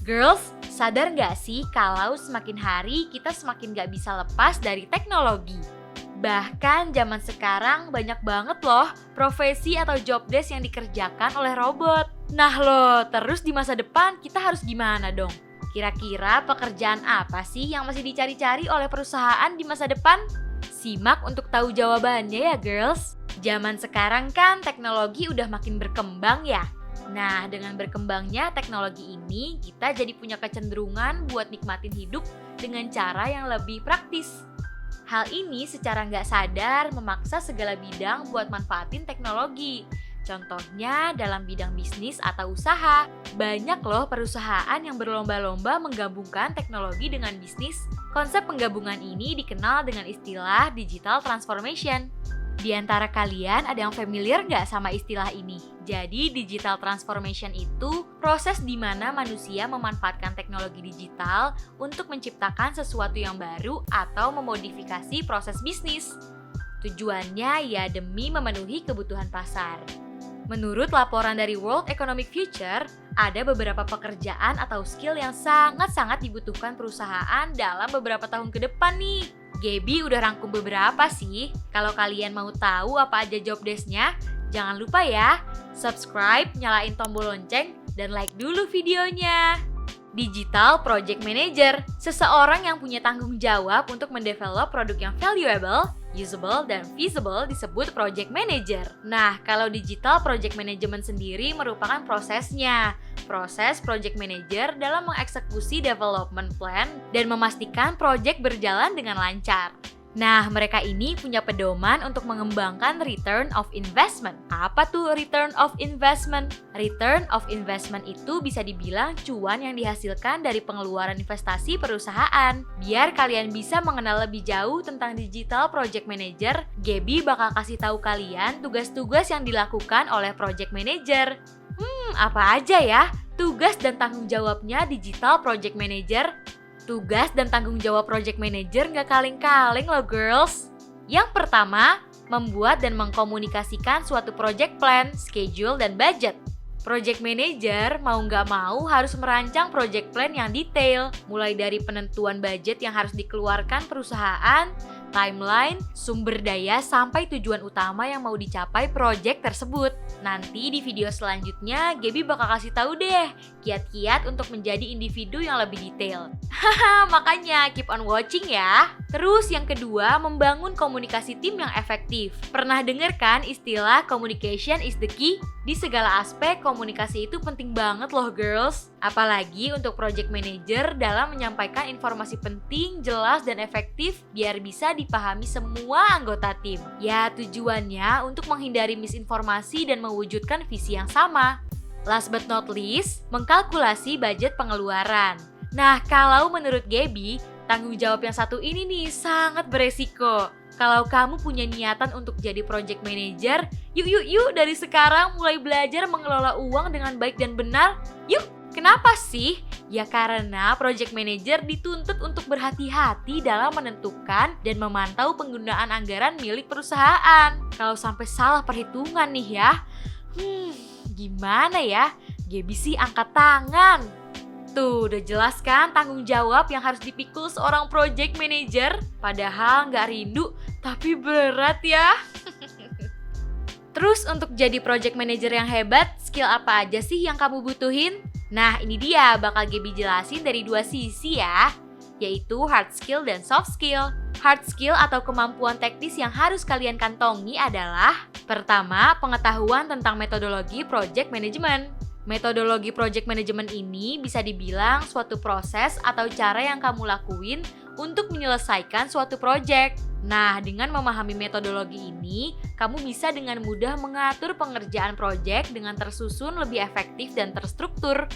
Girls, sadar nggak sih kalau semakin hari kita semakin nggak bisa lepas dari teknologi? Bahkan zaman sekarang banyak banget loh profesi atau job desk yang dikerjakan oleh robot. Nah loh, terus di masa depan kita harus gimana dong? Kira-kira pekerjaan apa sih yang masih dicari-cari oleh perusahaan di masa depan? Simak untuk tahu jawabannya ya girls. Zaman sekarang kan teknologi udah makin berkembang ya. Nah, dengan berkembangnya teknologi ini, kita jadi punya kecenderungan buat nikmatin hidup dengan cara yang lebih praktis. Hal ini secara nggak sadar memaksa segala bidang buat manfaatin teknologi. Contohnya dalam bidang bisnis atau usaha, banyak loh perusahaan yang berlomba-lomba menggabungkan teknologi dengan bisnis. Konsep penggabungan ini dikenal dengan istilah digital transformation. Di antara kalian ada yang familiar nggak sama istilah ini? Jadi digital transformation itu proses di mana manusia memanfaatkan teknologi digital untuk menciptakan sesuatu yang baru atau memodifikasi proses bisnis. Tujuannya ya demi memenuhi kebutuhan pasar. Menurut laporan dari World Economic Future, ada beberapa pekerjaan atau skill yang sangat-sangat dibutuhkan perusahaan dalam beberapa tahun ke depan nih. Gaby udah rangkum beberapa sih. Kalau kalian mau tahu apa aja job desk-nya, jangan lupa ya, subscribe, nyalain tombol lonceng, dan like dulu videonya. Digital Project Manager, seseorang yang punya tanggung jawab untuk mendevelop produk yang valuable, usable, dan feasible disebut Project Manager. Nah, kalau Digital Project Management sendiri merupakan prosesnya. Proses Project Manager dalam mengeksekusi development plan dan memastikan proyek berjalan dengan lancar. Nah, mereka ini punya pedoman untuk mengembangkan return of investment. Apa tuh return of investment? Return of investment itu bisa dibilang cuan yang dihasilkan dari pengeluaran investasi perusahaan. Biar kalian bisa mengenal lebih jauh tentang Digital Project Manager, Gaby bakal kasih tahu kalian tugas-tugas yang dilakukan oleh Project Manager. Apa aja ya tugas dan tanggung jawabnya Digital Project Manager? Tugas dan tanggung jawab Project Manager nggak kaleng-kaleng loh girls. Yang pertama, membuat dan mengkomunikasikan suatu project plan, schedule, dan budget. Project Manager mau nggak mau harus merancang project plan yang detail, mulai dari penentuan budget yang harus dikeluarkan perusahaan, timeline, sumber daya, sampai tujuan utama yang mau dicapai project tersebut. Nanti di video selanjutnya, Gaby bakal kasih tahu deh kiat-kiat untuk menjadi individu yang lebih detail. Haha, makanya keep on watching ya. Terus yang kedua, membangun komunikasi tim yang efektif. Pernah dengar kan istilah communication is the key? Di segala aspek, komunikasi itu penting banget loh girls. Apalagi untuk project manager dalam menyampaikan informasi penting, jelas, dan efektif biar bisa dipahami semua anggota tim. Ya, tujuannya untuk menghindari misinformasi dan mewujudkan visi yang sama. Last but not least, mengkalkulasi budget pengeluaran. Nah, kalau menurut Gaby, tanggung jawab yang satu ini nih sangat beresiko. Kalau kamu punya niatan untuk jadi project manager, yuk dari sekarang mulai belajar mengelola uang dengan baik dan benar. Yuk, kenapa sih? Ya karena project manager dituntut untuk berhati-hati dalam menentukan dan memantau penggunaan anggaran milik perusahaan. Kalau sampai salah perhitungan nih ya, gimana ya? Gaby sih angkat tangan. Tuh, udah jelas kan tanggung jawab yang harus dipikul seorang project manager? Padahal nggak rindu, tapi berat ya. Terus untuk jadi project manager yang hebat, skill apa aja sih yang kamu butuhin? Nah, ini dia bakal Gaby jelasin dari dua sisi ya, yaitu hard skill dan soft skill. Hard skill atau kemampuan teknis yang harus kalian kantongi adalah: pertama, pengetahuan tentang metodologi project management. Metodologi project management ini bisa dibilang suatu proses atau cara yang kamu lakuin untuk menyelesaikan suatu project. Nah, dengan memahami metodologi ini, kamu bisa dengan mudah mengatur pengerjaan project dengan tersusun, lebih efektif, dan terstruktur.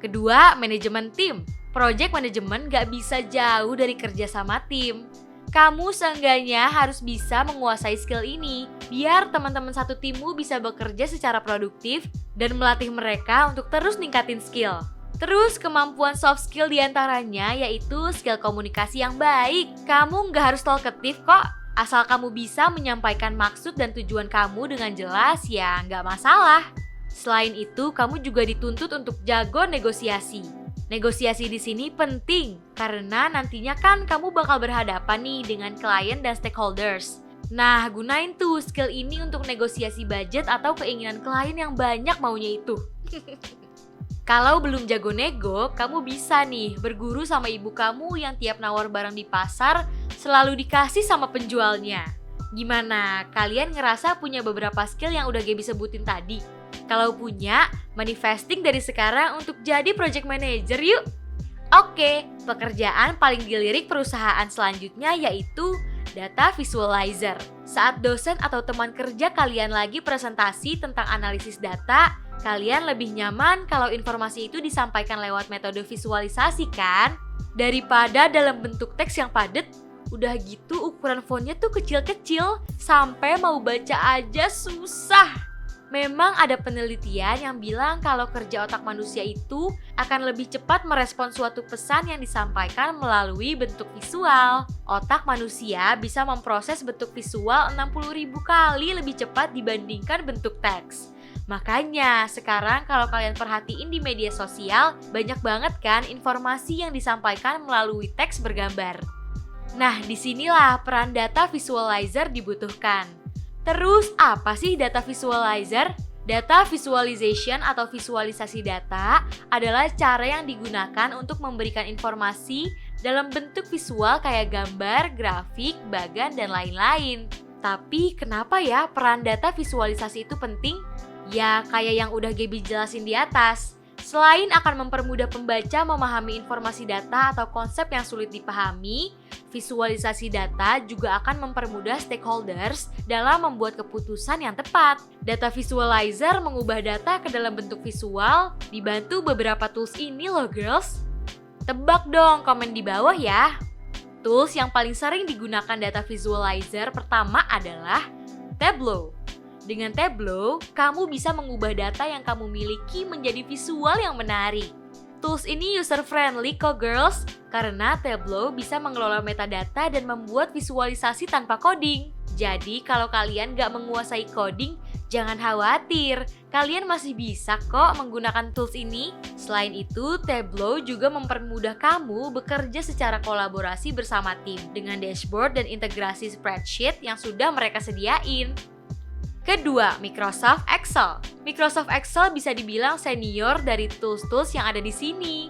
Kedua, manajemen tim. Project management gak bisa jauh dari kerja sama tim. Kamu seenggaknya harus bisa menguasai skill ini, biar teman-teman satu timmu bisa bekerja secara produktif dan melatih mereka untuk terus ningkatin skill. Terus kemampuan soft skill diantaranya yaitu skill komunikasi yang baik. Kamu nggak harus talkative kok, asal kamu bisa menyampaikan maksud dan tujuan kamu dengan jelas ya nggak masalah. Selain itu, kamu juga dituntut untuk jago negosiasi. Negosiasi di sini penting karena nantinya kan kamu bakal berhadapan nih dengan klien dan stakeholders. Nah, gunain tuh skill ini untuk negosiasi budget atau keinginan klien yang banyak maunya itu. Kalau belum jago nego, kamu bisa nih berguru sama ibu kamu yang tiap nawar barang di pasar selalu dikasih sama penjualnya. Gimana? Kalian ngerasa punya beberapa skill yang udah Gaby sebutin tadi? Kalau punya, manifesting dari sekarang untuk jadi project manager yuk! Oke, pekerjaan paling dilirik perusahaan selanjutnya yaitu data visualizer. Saat dosen atau teman kerja kalian lagi presentasi tentang analisis data, kalian lebih nyaman kalau informasi itu disampaikan lewat metode visualisasi kan? Daripada dalam bentuk teks yang padat, udah gitu ukuran fontnya tuh kecil-kecil, sampai mau baca aja susah. Memang ada penelitian yang bilang kalau kerja otak manusia itu akan lebih cepat merespons suatu pesan yang disampaikan melalui bentuk visual. Otak manusia bisa memproses bentuk visual 60.000 kali lebih cepat dibandingkan bentuk teks. Makanya sekarang kalau kalian perhatiin di media sosial, banyak banget kan informasi yang disampaikan melalui teks bergambar. Nah, disinilah peran data visualizer dibutuhkan. Terus apa sih data visualizer? Data visualization atau visualisasi data adalah cara yang digunakan untuk memberikan informasi dalam bentuk visual kayak gambar, grafik, bagan, dan lain-lain. Tapi kenapa ya peran data visualisasi itu penting? Ya kayak yang udah Gaby jelasin di atas. Selain akan mempermudah pembaca memahami informasi data atau konsep yang sulit dipahami, visualisasi data juga akan mempermudah stakeholders dalam membuat keputusan yang tepat. Data visualizer mengubah data ke dalam bentuk visual, dibantu beberapa tools ini loh girls. Tebak dong komen di bawah ya. Tools yang paling sering digunakan data visualizer pertama adalah Tableau. Dengan Tableau, kamu bisa mengubah data yang kamu miliki menjadi visual yang menarik. Tools ini user-friendly kok girls, karena Tableau bisa mengelola metadata dan membuat visualisasi tanpa coding. Jadi kalau kalian gak menguasai coding, jangan khawatir, kalian masih bisa kok menggunakan tools ini. Selain itu, Tableau juga mempermudah kamu bekerja secara kolaborasi bersama tim dengan dashboard dan integrasi spreadsheet yang sudah mereka sediain. Kedua, Microsoft Excel. Microsoft Excel bisa dibilang senior dari tools-tools yang ada di sini.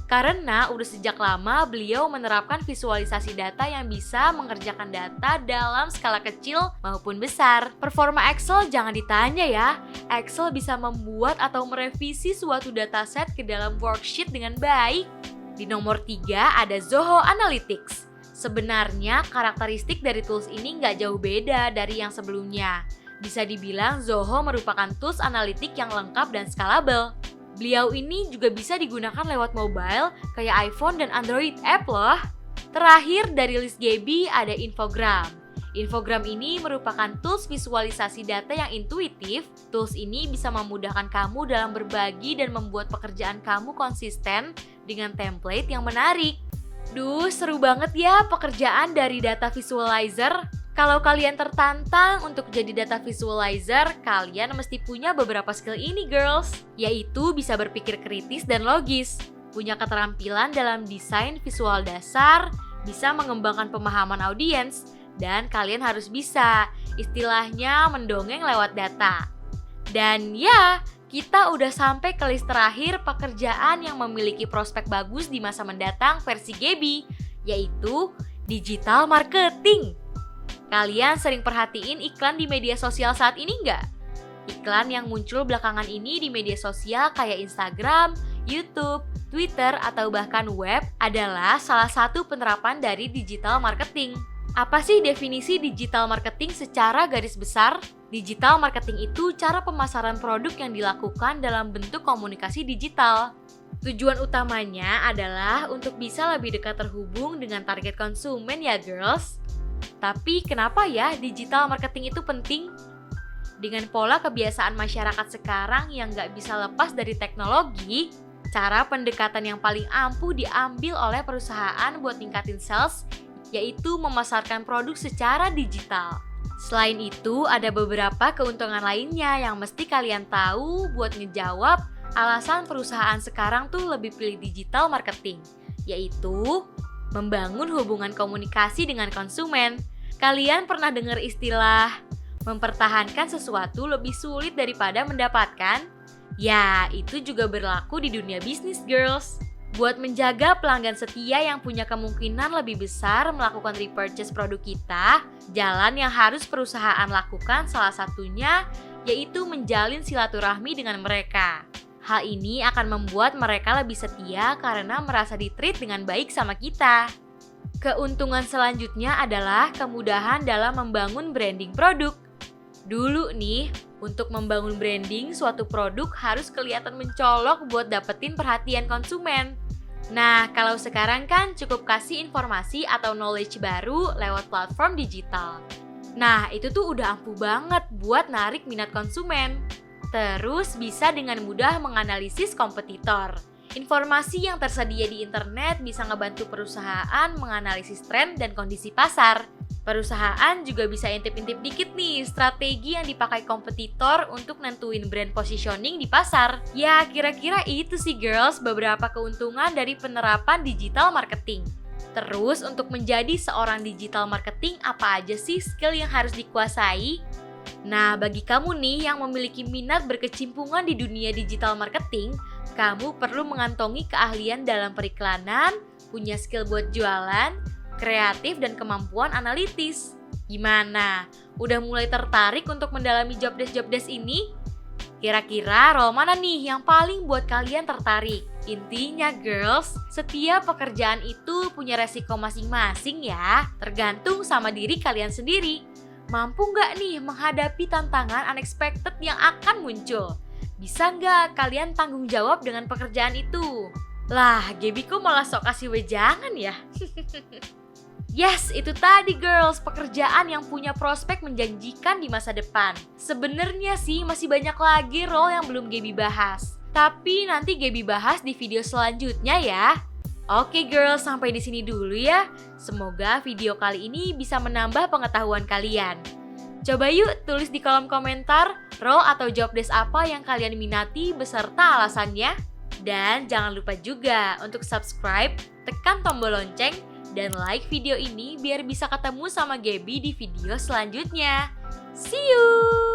Karena udah sejak lama beliau menerapkan visualisasi data yang bisa mengerjakan data dalam skala kecil maupun besar. Performa Excel jangan ditanya ya. Excel bisa membuat atau merevisi suatu dataset ke dalam worksheet dengan baik. Di nomor 3 ada Zoho Analytics. Sebenarnya karakteristik dari tools ini nggak jauh beda dari yang sebelumnya. Bisa dibilang Zoho merupakan tools analitik yang lengkap dan scalable. Beliau ini juga bisa digunakan lewat mobile kayak iPhone dan Android app loh. Terakhir dari list Gaby ada Infogram. Infogram ini merupakan tools visualisasi data yang intuitif. Tools ini bisa memudahkan kamu dalam berbagi dan membuat pekerjaan kamu konsisten dengan template yang menarik. Duh, seru banget ya pekerjaan dari data visualizer. Kalau kalian tertantang untuk jadi data visualizer, kalian mesti punya beberapa skill ini girls, yaitu bisa berpikir kritis dan logis, punya keterampilan dalam desain visual dasar, bisa mengembangkan pemahaman audiens, dan kalian harus bisa, istilahnya mendongeng lewat data. Dan ya, kita udah sampai ke list terakhir pekerjaan yang memiliki prospek bagus di masa mendatang versi Gaby, yaitu digital marketing. Kalian sering perhatiin iklan di media sosial saat ini nggak? Iklan yang muncul belakangan ini di media sosial kayak Instagram, YouTube, Twitter, atau bahkan web adalah salah satu penerapan dari digital marketing. Apa sih definisi digital marketing secara garis besar? Digital marketing itu cara pemasaran produk yang dilakukan dalam bentuk komunikasi digital. Tujuan utamanya adalah untuk bisa lebih dekat terhubung dengan target konsumen ya girls. Tapi kenapa ya digital marketing itu penting? Dengan pola kebiasaan masyarakat sekarang yang nggak bisa lepas dari teknologi, cara pendekatan yang paling ampuh diambil oleh perusahaan buat ningkatin sales, yaitu memasarkan produk secara digital. Selain itu, ada beberapa keuntungan lainnya yang mesti kalian tahu buat ngejawab alasan perusahaan sekarang tuh lebih pilih digital marketing, yaitu membangun hubungan komunikasi dengan konsumen. Kalian pernah dengar istilah mempertahankan sesuatu lebih sulit daripada mendapatkan? Ya, itu juga berlaku di dunia bisnis, girls. Buat menjaga pelanggan setia yang punya kemungkinan lebih besar melakukan repurchase produk kita, jalan yang harus perusahaan lakukan salah satunya yaitu menjalin silaturahmi dengan mereka. Hal ini akan membuat mereka lebih setia karena merasa di-treat dengan baik sama kita. Keuntungan selanjutnya adalah kemudahan dalam membangun branding produk. Dulu nih, untuk membangun branding suatu produk harus kelihatan mencolok buat dapetin perhatian konsumen. Nah, kalau sekarang kan cukup kasih informasi atau knowledge baru lewat platform digital. Nah, itu tuh udah ampuh banget buat narik minat konsumen. Terus bisa dengan mudah menganalisis kompetitor. Informasi yang tersedia di internet bisa ngebantu perusahaan menganalisis tren dan kondisi pasar. Perusahaan juga bisa intip-intip dikit nih strategi yang dipakai kompetitor untuk nentuin brand positioning di pasar. Ya, kira-kira itu sih girls beberapa keuntungan dari penerapan digital marketing. Terus untuk menjadi seorang digital marketing apa aja sih skill yang harus dikuasai? Nah, bagi kamu nih yang memiliki minat berkecimpungan di dunia digital marketing, kamu perlu mengantongi keahlian dalam periklanan, punya skill buat jualan, kreatif dan kemampuan analitis. Gimana? Udah mulai tertarik untuk mendalami jobdesk ini? Kira-kira role mana nih yang paling buat kalian tertarik? Intinya girls, setiap pekerjaan itu punya resiko masing-masing ya, tergantung sama diri kalian sendiri. Mampu nggak nih menghadapi tantangan unexpected yang akan muncul? Bisa nggak kalian tanggung jawab dengan pekerjaan itu? Lah, Gaby kok malah sok kasih wejangan ya? Yes, itu tadi girls, pekerjaan yang punya prospek menjanjikan di masa depan. Sebenarnya sih masih banyak lagi role yang belum Gaby bahas. Tapi nanti Gaby bahas di video selanjutnya ya. Oke girls, sampai di sini dulu ya. Semoga video kali ini bisa menambah pengetahuan kalian. Coba yuk tulis di kolom komentar role atau jobdesk apa yang kalian minati beserta alasannya. Dan jangan lupa juga untuk subscribe, tekan tombol lonceng, dan like video ini biar bisa ketemu sama Gaby di video selanjutnya. See you!